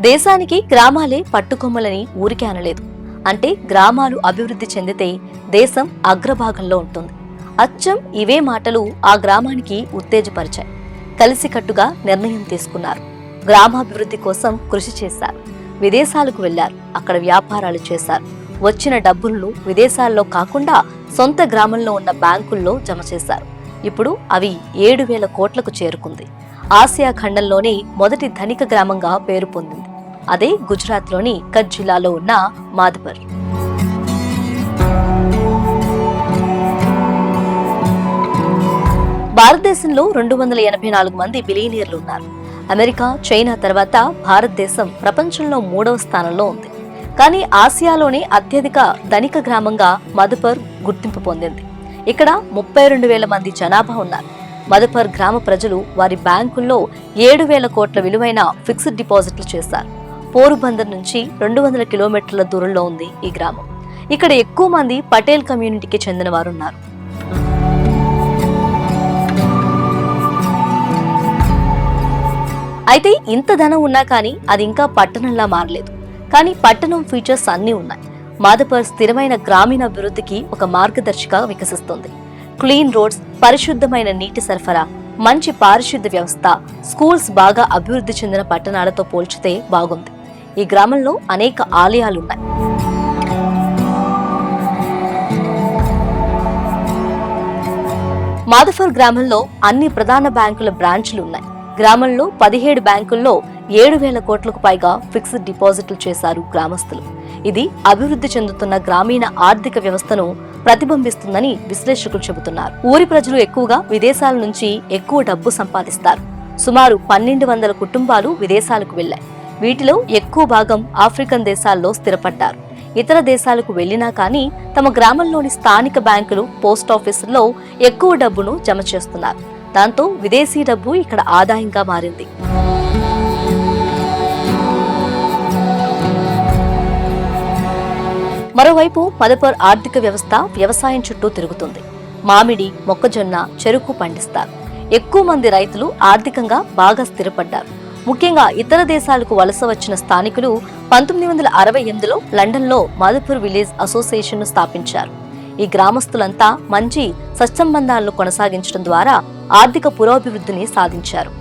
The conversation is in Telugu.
దేశానికి గ్రామాలే పట్టుకొమ్మలని ఊరికే అనలేదు. అంటే గ్రామాలు అభివృద్ధి చెందితే దేశం అగ్రభాగంలో ఉంటుంది. అచ్చం ఇవే మాటలు ఆ గ్రామానికి ఉత్తేజపరిచాయి. కలిసికట్టుగా నిర్ణయం తీసుకున్నారు. గ్రామాభివృద్ధి కోసం కృషి చేశారు. విదేశాలకు వెళ్లారు. అక్కడ వ్యాపారాలు చేశారు. వచ్చిన డబ్బులను విదేశాల్లో కాకుండా సొంత గ్రామంలో ఉన్న బ్యాంకుల్లో జమ చేశారు. ఇప్పుడు అవి 7,000 కోట్లకు చేరుకుంది. ఆసియా ఖండంలోనే మొదటి ధనిక గ్రామంగా పేరు పొందింది. అదే గుజరాత్లోని కచ్ జిల్లాలో ఉన్న మాధపర్. భారతదేశంలో 284 మంది బిలియనీర్లు ఉన్నారు. అమెరికా, చైనా తర్వాత భారతదేశం ప్రపంచంలో 3వ స్థానంలో ఉంది. కానీ ఆసియాలోనే అత్యధిక ధనిక గ్రామంగా మధుపర్ గుర్తింపు పొందింది. ఇక్కడ 32,000 మంది జనాభా ఉన్నారు. మధుపర్ గ్రామ ప్రజలు వారి బ్యాంకుల్లో 7,000 కోట్ల విలువైన ఫిక్స్డ్ డిపాజిట్లు చేశారు. పోరుబందర్ నుంచి 200 కిలోమీటర్ల దూరంలో ఉంది ఈ గ్రామం. ఇక్కడ ఎక్కువ మంది పటేల్ కమ్యూనిటీకి చెందిన వారు ఉన్నారు. అయితే ఇంత ధనం ఉన్నా కానీ అది ఇంకా పట్టణంలా మారలేదు. కానీ పట్టణం ఫీచర్స్ అన్నీ ఉన్నాయి. మాధపర్ స్థిరమైన గ్రామీణ అభివృద్ధికి ఒక మార్గదర్శిగా వికసిస్తుంది. క్లీన్ రోడ్స్, పరిశుద్ధమైన నీటి సరఫరా, మంచి పారిశుద్ధ వ్యవస్థ, స్కూల్స్ బాగా అభివృద్ధి చెందిన పట్టణాలతో పోల్చితే బాగుంది. ఈ గ్రామంలో అనేక ఆలయాలున్నాయి. మాధపర్ గ్రామంలో అన్ని ప్రధాన బ్యాంకుల బ్రాంచ్లు ఉన్నాయి. గ్రామంలో 17 బ్యాంకుల్లో 7,000 కోట్లకు పైగా ఫిక్స్డ్ డిపాజిట్లు చేశారు గ్రామస్తులు. ఇది అభివృద్ధి చెందుతున్న గ్రామీణ ఆర్థిక వ్యవస్థను ప్రతిబింబిస్తుందని విశ్లేషకులు చెబుతున్నారు. ఊరి ప్రజలు ఎక్కువగా విదేశాల నుంచి ఎక్కువ డబ్బు సంపాదిస్తారు. సుమారు 1,200 కుటుంబాలు విదేశాలకు వెళ్లాయి. వీటిలో ఎక్కువ భాగం ఆఫ్రికన్ దేశాల్లో స్థిరపడ్డారు. ఇతర దేశాలకు వెళ్లినా కానీ తమ గ్రామంలోని స్థానిక బ్యాంకులు, పోస్టాఫీసుల్లో ఎక్కువ డబ్బును జమ చేస్తున్నారు. దాంతో విదేశీ డబ్బు ఇక్కడ ఆదాయంగా మారింది. మరోవైపు మధుపర్ ఆర్థిక వ్యవస్థ వ్యవసాయం చుట్టూ తిరుగుతుంది. మామిడి, మొక్కజొన్న, చెరుకు పండిస్తారు. ఎక్కువ మంది రైతులు ఆర్థికంగా బాగా స్థిరపడ్డారు. ముఖ్యంగా ఇతర దేశాలకు వలస వచ్చిన స్థానికులు 1968లో లండన్లో మధుపర్ విలేజ్ అసోసియేషన్ ను స్థాపించారు. ఈ గ్రామస్తులంతా మంచి సత్సంబంధాలను కొనసాగించడం ద్వారా ఆర్థిక పురోభివృద్ధిని సాధించారు.